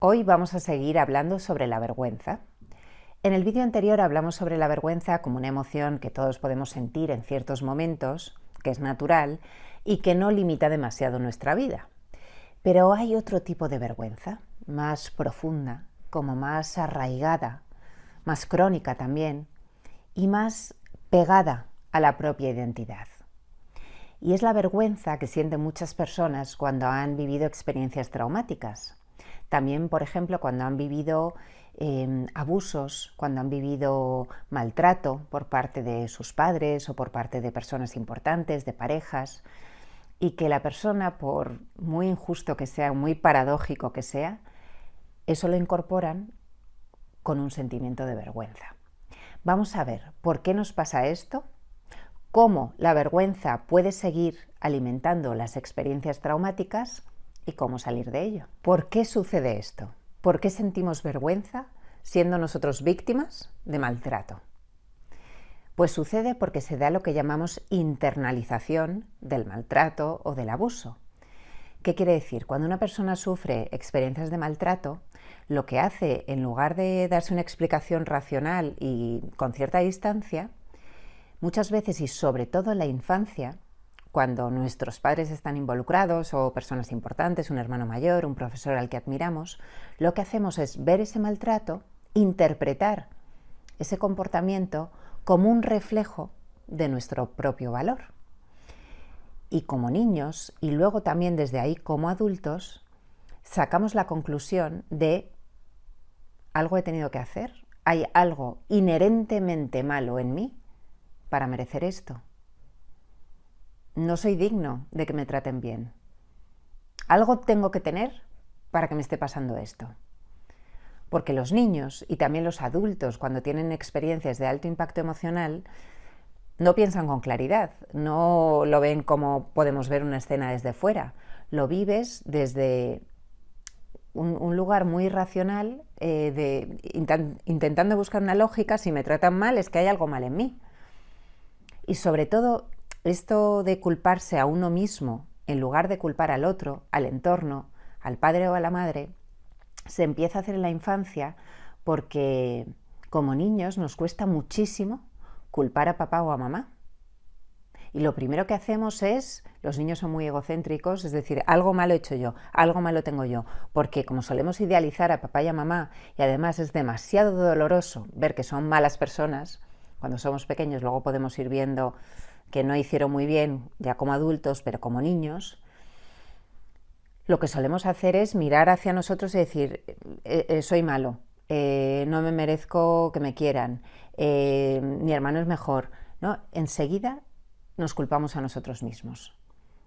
Hoy vamos a seguir hablando sobre la vergüenza. En el vídeo anterior hablamos sobre la vergüenza como una emoción que todos podemos sentir en ciertos momentos, que es natural y que no limita demasiado nuestra vida. Pero hay otro tipo de vergüenza, más profunda, como más arraigada, más crónica también y más pegada a la propia identidad. Y es la vergüenza que sienten muchas personas cuando han vivido experiencias traumáticas. También, por ejemplo, cuando han vivido abusos, cuando han vivido maltrato por parte de sus padres o por parte de personas importantes, de parejas, y que la persona, por muy injusto que sea, muy paradójico que sea, eso lo incorporan con un sentimiento de vergüenza. Vamos a ver por qué nos pasa esto, cómo la vergüenza puede seguir alimentando las experiencias traumáticas y cómo salir de ello. ¿Por qué sucede esto? ¿Por qué sentimos vergüenza siendo nosotros víctimas de maltrato? Pues sucede porque se da lo que llamamos internalización del maltrato o del abuso. ¿Qué quiere decir? Cuando una persona sufre experiencias de maltrato, lo que hace, en lugar de darse una explicación racional y con cierta distancia, muchas veces y sobre todo en la infancia, cuando nuestros padres están involucrados o personas importantes, un hermano mayor, un profesor al que admiramos, lo que hacemos es ver ese maltrato, interpretar ese comportamiento como un reflejo de nuestro propio valor. Y como niños, y luego también desde ahí como adultos, sacamos la conclusión de algo he tenido que hacer, hay algo inherentemente malo en mí para merecer esto. No soy digno de que me traten bien. Algo tengo que tener para que me esté pasando esto. Porque los niños y también los adultos, cuando tienen experiencias de alto impacto emocional, no piensan con claridad, no lo ven como podemos ver una escena desde fuera. Lo vives desde un lugar muy racional, intentando buscar una lógica. Si me tratan mal es que hay algo mal en mí. Y sobre todo, esto de culparse a uno mismo en lugar de culpar al otro, al entorno, al padre o a la madre, se empieza a hacer en la infancia porque como niños nos cuesta muchísimo culpar a papá o a mamá. Y lo primero que hacemos es, los niños son muy egocéntricos, es decir, algo malo he hecho yo, algo malo tengo yo, porque como solemos idealizar a papá y a mamá, y además es demasiado doloroso ver que son malas personas, cuando somos pequeños luego podemos ir viendo que no hicieron muy bien ya como adultos, pero como niños, lo que solemos hacer es mirar hacia nosotros y decir, soy malo, no me merezco que me quieran, mi hermano es mejor, ¿no? Enseguida nos culpamos a nosotros mismos.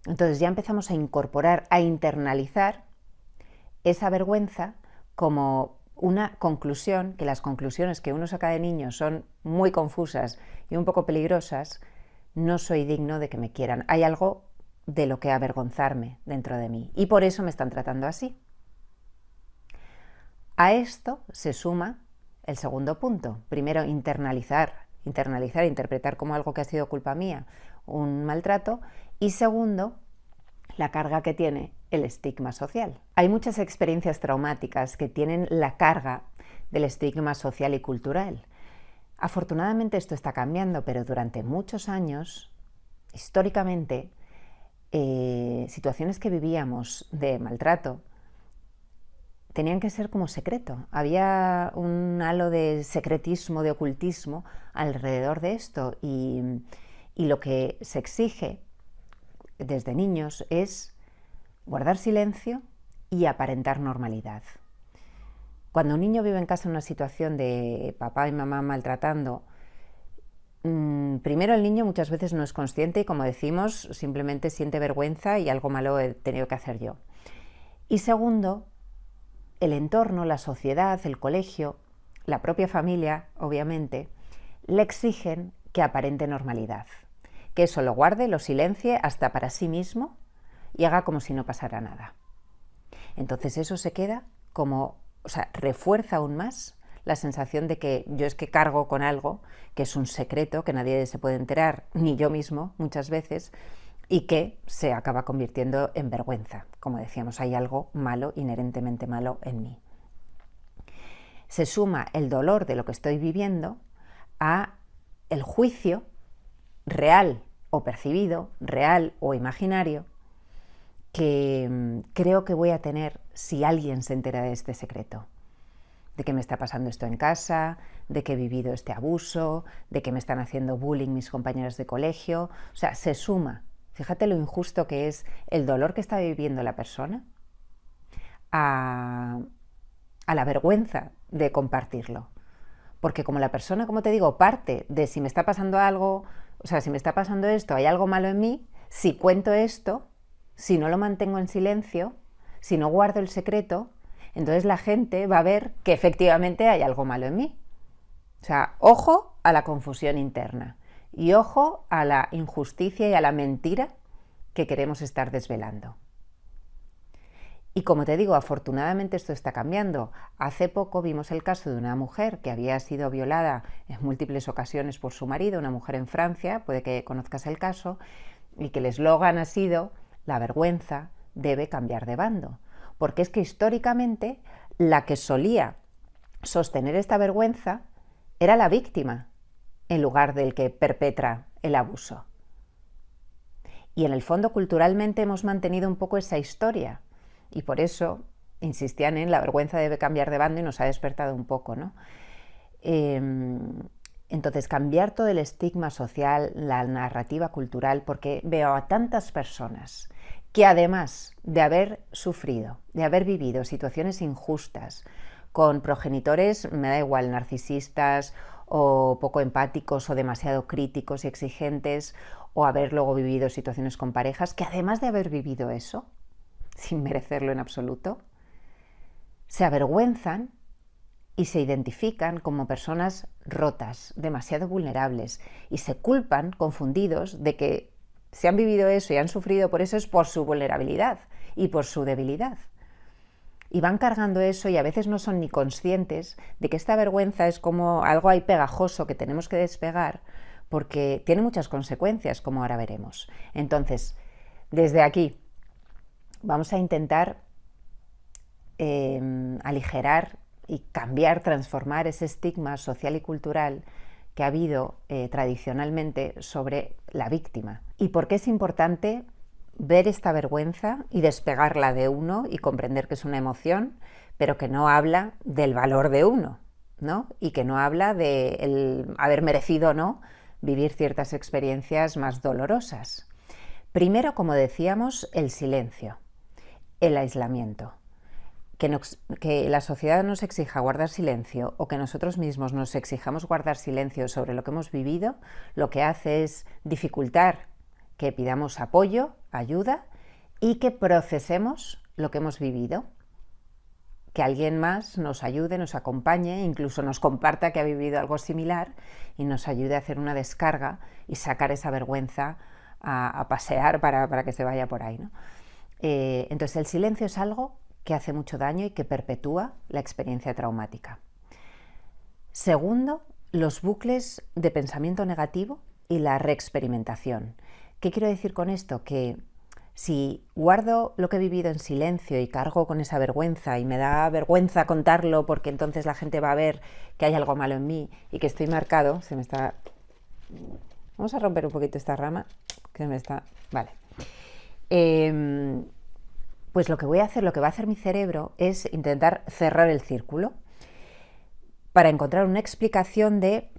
Entonces ya empezamos a incorporar, a internalizar esa vergüenza como una conclusión, que las conclusiones que uno saca de niño son muy confusas y un poco peligrosas. No soy digno de que me quieran, hay algo de lo que avergonzarme dentro de mí y por eso me están tratando así. A esto se suma el segundo punto. Primero, internalizar, interpretar como algo que ha sido culpa mía, un maltrato, y segundo, la carga que tiene el estigma social. Hay muchas experiencias traumáticas que tienen la carga del estigma social y cultural. Afortunadamente esto está cambiando, pero durante muchos años, históricamente, situaciones que vivíamos de maltrato tenían que ser como secreto. Había un halo de secretismo, de ocultismo alrededor de esto y lo que se exige desde niños es guardar silencio y aparentar normalidad. Cuando un niño vive en casa en una situación de papá y mamá maltratando, primero el niño muchas veces no es consciente y, como decimos, simplemente siente vergüenza y algo malo he tenido que hacer yo. Y segundo, el entorno, la sociedad, el colegio, la propia familia, obviamente, le exigen que aparente normalidad, que eso lo guarde, lo silencie hasta para sí mismo y haga como si no pasara nada. Entonces eso se queda como, refuerza aún más la sensación de que yo es que cargo con algo que es un secreto, que nadie se puede enterar, ni yo mismo muchas veces, y que se acaba convirtiendo en vergüenza. Como decíamos, hay algo malo, inherentemente malo en mí. se suma el dolor de lo que estoy viviendo a el juicio real o percibido, real o imaginario, que creo que voy a tener si alguien se entera de este secreto. De que me está pasando esto en casa, de que he vivido este abuso, de que me están haciendo bullying mis compañeros de colegio. O sea, se suma. Fíjate lo injusto que es el dolor que está viviendo la persona a la vergüenza de compartirlo. Porque como la persona, como te digo, parte de si me está pasando algo, o sea, si me está pasando esto, hay algo malo en mí, si cuento esto, si no lo mantengo en silencio, si no guardo el secreto, entonces la gente va a ver que efectivamente hay algo malo en mí. O sea, ojo a la confusión interna y ojo a la injusticia y a la mentira que queremos estar desvelando. Y como te digo, afortunadamente esto está cambiando. Hace poco vimos el caso de una mujer que había sido violada en múltiples ocasiones por su marido, una mujer en Francia, puede que conozcas el caso, y que el eslogan ha sido: la vergüenza debe cambiar de bando. Porque es que históricamente la que solía sostener esta vergüenza era la víctima, en lugar del que perpetra el abuso. Y en el fondo, culturalmente, hemos mantenido un poco esa historia. Y por eso insistían en la vergüenza debe cambiar de bando y nos ha despertado un poco, ¿no? Entonces, cambiar todo el estigma social, la narrativa cultural, porque veo a tantas personas que además de haber sufrido, de haber vivido situaciones injustas, con progenitores, me da igual, narcisistas o poco empáticos o demasiado críticos y exigentes, o haber luego vivido situaciones con parejas, que además de haber vivido eso, sin merecerlo en absoluto, se avergüenzan y se identifican como personas rotas, demasiado vulnerables, y se culpan, confundidos, de que si han vivido eso y han sufrido por eso es por su vulnerabilidad y por su debilidad. Y van cargando eso y a veces no son ni conscientes de que esta vergüenza es como algo ahí pegajoso que tenemos que despegar, porque tiene muchas consecuencias, como ahora veremos. Entonces, desde aquí vamos a intentar aligerar y cambiar, transformar ese estigma social y cultural que ha habido tradicionalmente sobre la víctima. ¿Y por qué es importante ver esta vergüenza y despegarla de uno y comprender que es una emoción, pero que no habla del valor de uno, ¿no? Y que no habla de el haber merecido o no vivir ciertas experiencias más dolorosas? Primero, como decíamos, el silencio, el aislamiento. Que la sociedad nos exija guardar silencio o que nosotros mismos nos exijamos guardar silencio sobre lo que hemos vivido, lo que hace es dificultar que pidamos apoyo, ayuda y que procesemos lo que hemos vivido. Que alguien más nos ayude, nos acompañe, incluso nos comparta que ha vivido algo similar y nos ayude a hacer una descarga y sacar esa vergüenza a pasear para que se vaya por ahí, ¿no? Entonces el silencio es algo que hace mucho daño y que perpetúa la experiencia traumática. Segundo, los bucles de pensamiento negativo y la reexperimentación. ¿Qué quiero decir con esto? Que si guardo lo que he vivido en silencio y cargo con esa vergüenza y me da vergüenza contarlo porque entonces la gente va a ver que hay algo malo en mí y que estoy marcado, Vamos a romper un poquito esta rama, que me está... Vale. Pues lo que voy a hacer, lo que va a hacer mi cerebro es intentar cerrar el círculo para encontrar una explicación de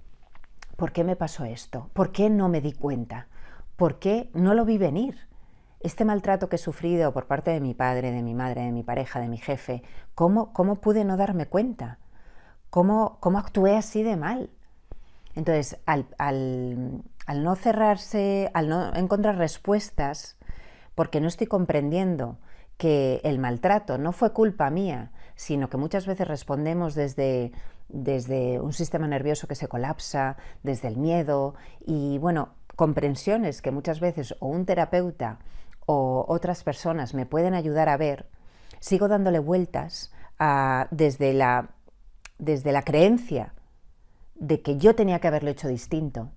por qué me pasó esto, por qué no me di cuenta, por qué no lo vi venir. Este maltrato que he sufrido por parte de mi padre, de mi madre, de mi pareja, de mi jefe, ¿cómo pude no darme cuenta? ¿Cómo actué así de mal? Entonces, al no cerrarse, al no encontrar respuestas, porque no estoy comprendiendo que el maltrato no fue culpa mía, sino que muchas veces respondemos desde un sistema nervioso que se colapsa, desde el miedo y, bueno, comprensiones que muchas veces o un terapeuta o otras personas me pueden ayudar a ver, sigo dándole vueltas desde la creencia de que yo tenía que haberlo hecho distinto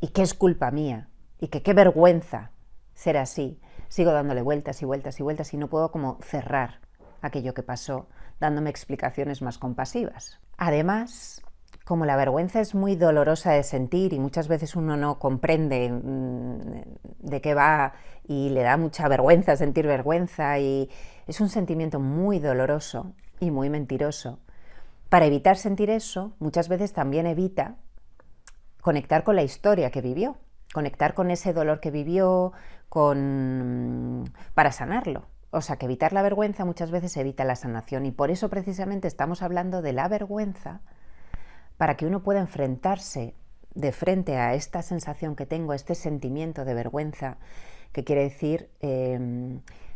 y que es culpa mía y que qué vergüenza ser así. Sigo dándole vueltas y vueltas y vueltas y no puedo como cerrar aquello que pasó dándome explicaciones más compasivas. Además, como la vergüenza es muy dolorosa de sentir y muchas veces uno no comprende de qué va y le da mucha vergüenza sentir vergüenza y es un sentimiento muy doloroso y muy mentiroso, para evitar sentir eso, muchas veces también evita conectar con la historia que vivió, conectar con ese dolor que vivió, para sanarlo. O sea, que evitar la vergüenza muchas veces evita la sanación y por eso precisamente estamos hablando de la vergüenza, para que uno pueda enfrentarse de frente a esta sensación que tengo, este sentimiento de vergüenza, que quiere decir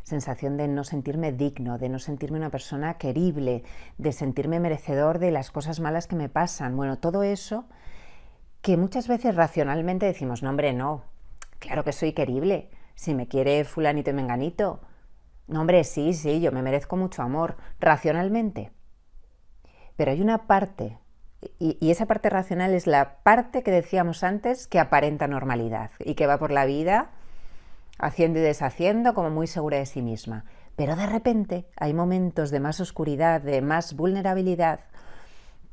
sensación de no sentirme digno, de no sentirme una persona querible, de sentirme merecedor de las cosas malas que me pasan. Bueno, todo eso que muchas veces racionalmente decimos, no hombre, no, claro que soy querible, si me quiere fulanito y menganito, no hombre, sí, yo me merezco mucho amor, racionalmente. Pero hay una parte, y esa parte racional es la parte que decíamos antes que aparenta normalidad y que va por la vida haciendo y deshaciendo como muy segura de sí misma. Pero de repente hay momentos de más oscuridad, de más vulnerabilidad,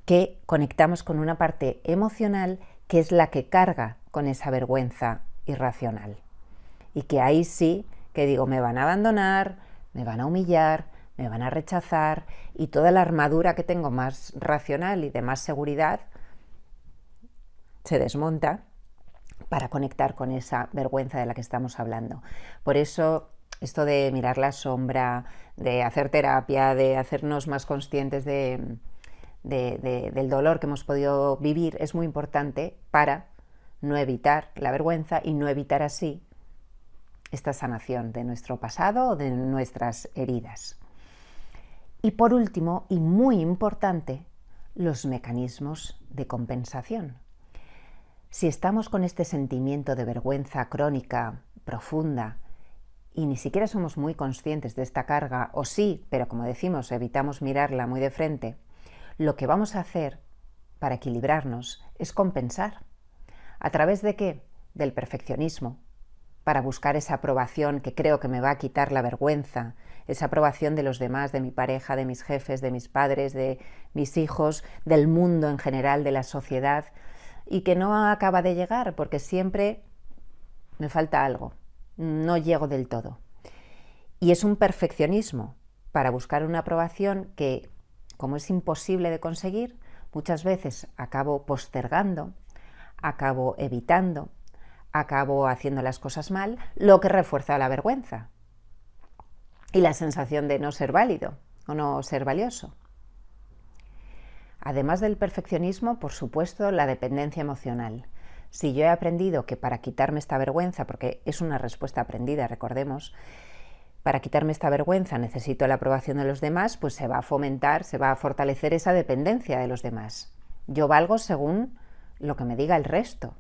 que conectamos con una parte emocional que es la que carga con esa vergüenza irracional. Y que ahí sí que digo, me van a abandonar, me van a humillar, me van a rechazar y toda la armadura que tengo más racional y de más seguridad se desmonta para conectar con esa vergüenza de la que estamos hablando. Por eso esto de mirar la sombra, de hacer terapia, de hacernos más conscientes del dolor que hemos podido vivir es muy importante para no evitar la vergüenza y no evitar así esta sanación de nuestro pasado o de nuestras heridas. Y por último, y muy importante, los mecanismos de compensación. Si estamos con este sentimiento de vergüenza crónica, profunda, y ni siquiera somos muy conscientes de esta carga, o sí, pero como decimos, evitamos mirarla muy de frente, lo que vamos a hacer para equilibrarnos es compensar. ¿A través de qué? Del perfeccionismo, para buscar esa aprobación que creo que me va a quitar la vergüenza, esa aprobación de los demás, de mi pareja, de mis jefes, de mis padres, de mis hijos, del mundo en general, de la sociedad, y que no acaba de llegar porque siempre me falta algo, no llego del todo. Y es un perfeccionismo para buscar una aprobación que, como es imposible de conseguir, muchas veces acabo postergando, acabo evitando, acabo haciendo las cosas mal, lo que refuerza la vergüenza y la sensación de no ser válido o no ser valioso. Además del perfeccionismo, por supuesto, la dependencia emocional. Si yo he aprendido que para quitarme esta vergüenza, porque es una respuesta aprendida, recordemos, para quitarme esta vergüenza necesito la aprobación de los demás, pues se va a fomentar, se va a fortalecer esa dependencia de los demás. Yo valgo según lo que me diga el resto.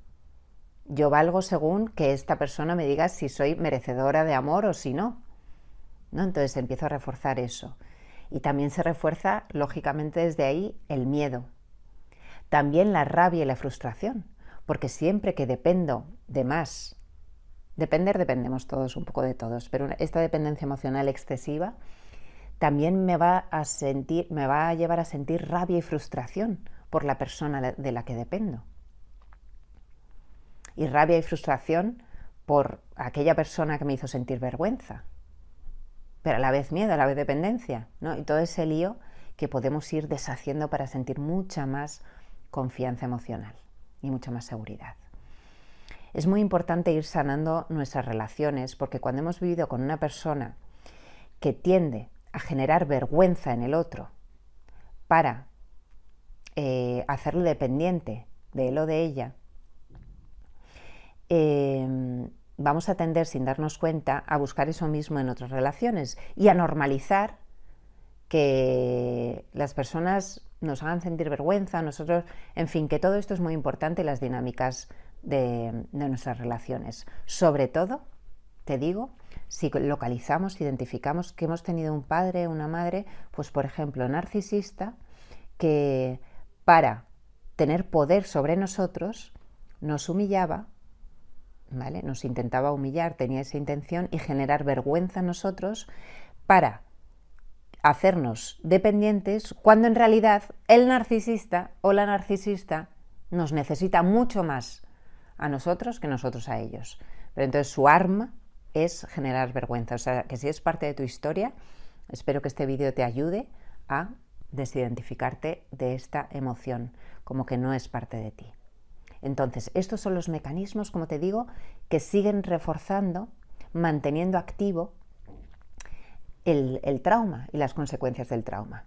Yo valgo según que esta persona me diga si soy merecedora de amor o si no. Entonces empiezo a reforzar eso. Y también se refuerza, lógicamente, desde ahí el miedo. También la rabia y la frustración, porque siempre que dependo de más, dependemos todos un poco de todos, pero esta dependencia emocional excesiva también me va a llevar a sentir rabia y frustración por la persona de la que dependo. Y rabia y frustración por aquella persona que me hizo sentir vergüenza, pero a la vez miedo, a la vez dependencia, ¿no? Y todo ese lío que podemos ir deshaciendo para sentir mucha más confianza emocional y mucha más seguridad. Es muy importante ir sanando nuestras relaciones porque cuando hemos vivido con una persona que tiende a generar vergüenza en el otro para hacerlo dependiente de él o de ella, vamos a tender, sin darnos cuenta, a buscar eso mismo en otras relaciones y a normalizar que las personas nos hagan sentir vergüenza, nosotros, en fin, que todo esto es muy importante en las dinámicas de nuestras relaciones. Sobre todo, te digo, si localizamos, identificamos que hemos tenido un padre o una madre, pues por ejemplo, narcisista, que para tener poder sobre nosotros nos humillaba, ¿vale? Nos intentaba humillar, tenía esa intención y generar vergüenza en nosotros para hacernos dependientes cuando en realidad el narcisista o la narcisista nos necesita mucho más a nosotros que nosotros a ellos. Pero entonces su arma es generar vergüenza. O sea, que si es parte de tu historia, espero que este vídeo te ayude a desidentificarte de esta emoción, como que no es parte de ti. Entonces, estos son los mecanismos, como te digo, que siguen reforzando, manteniendo activo el trauma y las consecuencias del trauma.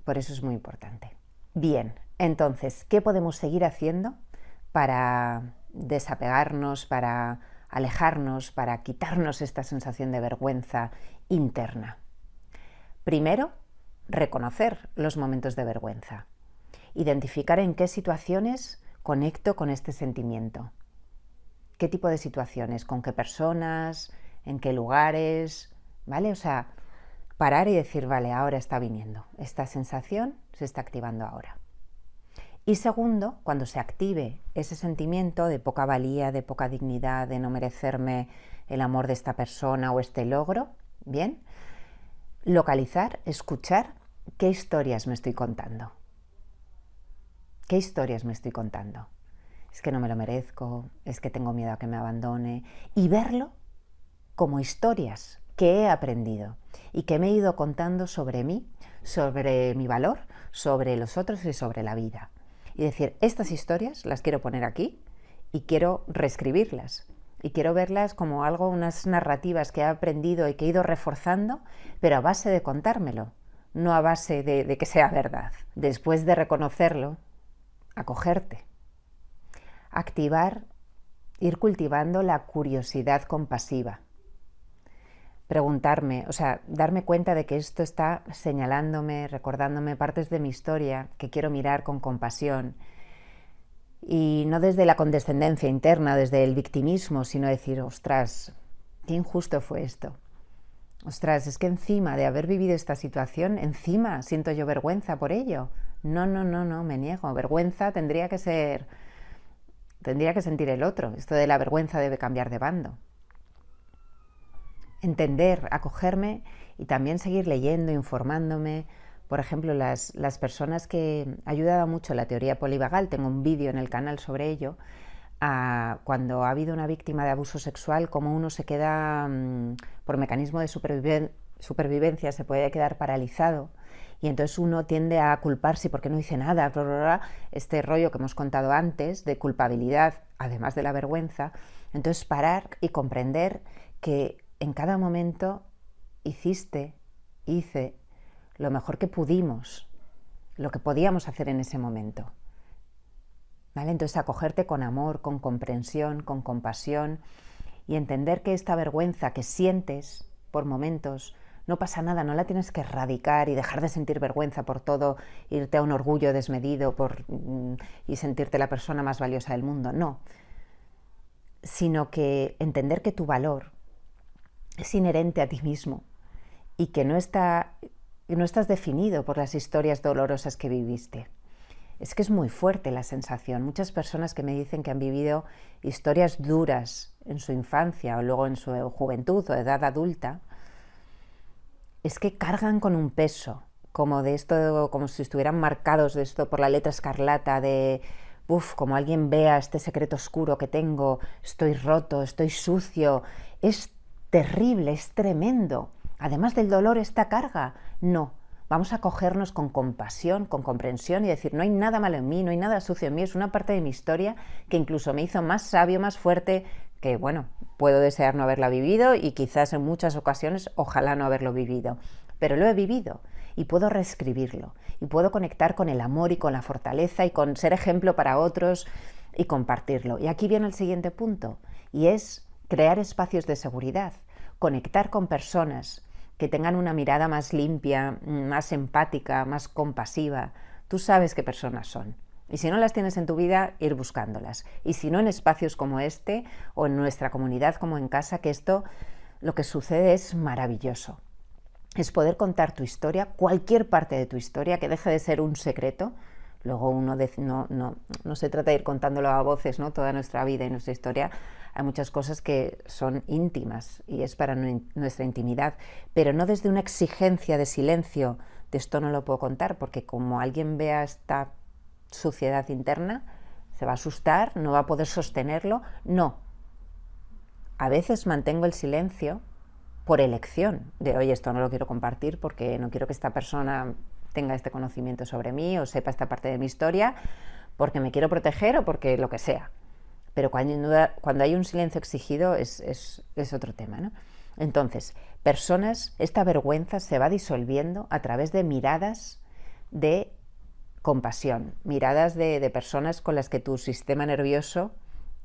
Por eso es muy importante. Bien, entonces, ¿qué podemos seguir haciendo para desapegarnos, para alejarnos, para quitarnos esta sensación de vergüenza interna? Primero, reconocer los momentos de vergüenza. Identificar en qué situaciones conecto con este sentimiento. ¿Qué tipo de situaciones? ¿Con qué personas? ¿En qué lugares? ¿Vale? O sea, parar y decir, vale, ahora está viniendo. Esta sensación se está activando ahora. Y segundo, cuando se active ese sentimiento de poca valía, de poca dignidad, de no merecerme el amor de esta persona o este logro, ¿bien? Localizar, escuchar qué historias me estoy contando. ¿Qué historias me estoy contando? Es que no me lo merezco, es que tengo miedo a que me abandone. Y verlo como historias que he aprendido y que me he ido contando sobre mí, sobre mi valor, sobre los otros y sobre la vida. Y decir, estas historias las quiero poner aquí y quiero reescribirlas. Y quiero verlas como algo, unas narrativas que he aprendido y que he ido reforzando, pero a base de contármelo, no a base de que sea verdad. Después de reconocerlo, acogerte. Activar, ir cultivando la curiosidad compasiva. Preguntarme, o sea, darme cuenta de que esto está señalándome, recordándome partes de mi historia que quiero mirar con compasión. Y no desde la condescendencia interna, desde el victimismo, sino decir, ostras, qué injusto fue esto. Ostras, es que encima de haber vivido esta situación, encima siento yo vergüenza por ello. No, me niego. Vergüenza tendría que sentir el otro. Esto de la vergüenza debe cambiar de bando. Entender, acogerme y también seguir leyendo, informándome. Por ejemplo, las personas que ayudaba mucho la teoría polivagal, tengo un vídeo en el canal sobre ello, cuando ha habido una víctima de abuso sexual, cómo uno se queda, por mecanismo de supervivencia, se puede quedar paralizado y entonces uno tiende a culparse porque no hice nada, bla, bla, bla, este rollo que hemos contado antes de culpabilidad, además de la vergüenza. Entonces parar y comprender que en cada momento hice lo mejor que pudimos, lo que podíamos hacer en ese momento. ¿Vale? Entonces acogerte con amor, con comprensión, con compasión y entender que esta vergüenza que sientes por momentos no pasa nada, no la tienes que erradicar y dejar de sentir vergüenza por todo, irte a un orgullo desmedido y sentirte la persona más valiosa del mundo, no. Sino que entender que tu valor es inherente a ti mismo y que no estás definido por las historias dolorosas que viviste. Es que es muy fuerte la sensación. Muchas personas que me dicen que han vivido historias duras en su infancia o luego en su juventud o edad adulta, es que cargan con un peso, como de esto, como si estuvieran marcados de esto por la letra escarlata de como alguien vea este secreto oscuro que tengo, estoy roto, estoy sucio. Es terrible, es tremendo. Además del dolor, esta carga. No, vamos a cogernos con compasión, con comprensión y decir, no hay nada malo en mí, no hay nada sucio en mí, es una parte de mi historia que incluso me hizo más sabio, más fuerte, que bueno, puedo desear no haberla vivido y quizás en muchas ocasiones ojalá no haberlo vivido, pero lo he vivido y puedo reescribirlo y puedo conectar con el amor y con la fortaleza y con ser ejemplo para otros y compartirlo. Y aquí viene el siguiente punto y es crear espacios de seguridad, conectar con personas que tengan una mirada más limpia, más empática, más compasiva. Tú sabes qué personas son. Y si no las tienes en tu vida, ir buscándolas. Y si no, en espacios como este o en nuestra comunidad como en casa, que esto lo que sucede es maravilloso. Es poder contar tu historia, cualquier parte de tu historia, que deje de ser un secreto. Luego no se trata de ir contándolo a voces, ¿no? Toda nuestra vida y nuestra historia. Hay muchas cosas que son íntimas y es para nuestra intimidad, pero no desde una exigencia de silencio, de esto no lo puedo contar, porque como alguien vea esta suciedad interna, se va a asustar, no va a poder sostenerlo. No. A veces mantengo el silencio por elección, de oye, esto no lo quiero compartir porque no quiero que esta persona tenga este conocimiento sobre mí o sepa esta parte de mi historia, porque me quiero proteger o porque lo que sea. Pero cuando hay un silencio exigido es otro tema, ¿no? Entonces, esta vergüenza se va disolviendo a través de miradas de compasión, miradas de personas con las que tu sistema nervioso,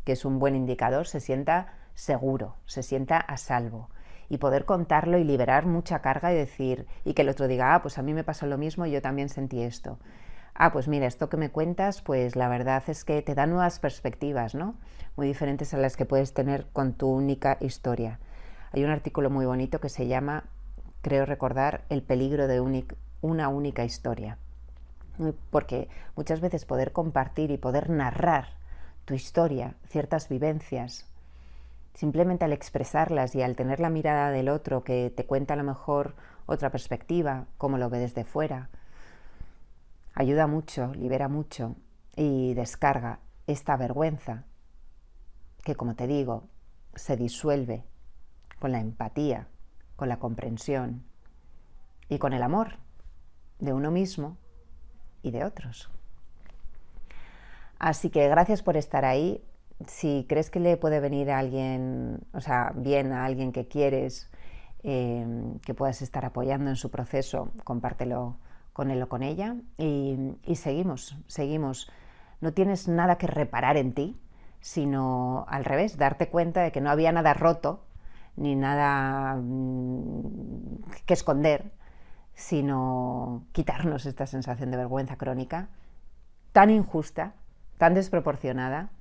que es un buen indicador, se sienta seguro, se sienta a salvo. Y poder contarlo y liberar mucha carga y decir, y que el otro diga, pues a mí me pasó lo mismo y yo también sentí esto. Pues mira, esto que me cuentas, pues la verdad es que te da nuevas perspectivas, ¿no? Muy diferentes a las que puedes tener con tu única historia. Hay un artículo muy bonito que se llama, creo recordar, El peligro de una única historia. Porque muchas veces poder compartir y poder narrar tu historia, ciertas vivencias, simplemente al expresarlas y al tener la mirada del otro que te cuenta a lo mejor otra perspectiva, cómo lo ve desde fuera, ayuda mucho, libera mucho y descarga esta vergüenza que, como te digo, se disuelve con la empatía, con la comprensión y con el amor de uno mismo y de otros. Así que gracias por estar ahí. Si crees que le puede venir a alguien, bien a alguien que quieres, que puedas estar apoyando en su proceso, compártelo con él o con ella y seguimos. No tienes nada que reparar en ti, sino al revés, darte cuenta de que no había nada roto, ni nada que esconder, sino quitarnos esta sensación de vergüenza crónica, tan injusta, tan desproporcionada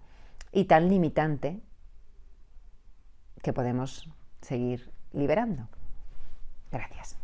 y tan limitante que podemos seguir liberando. Gracias.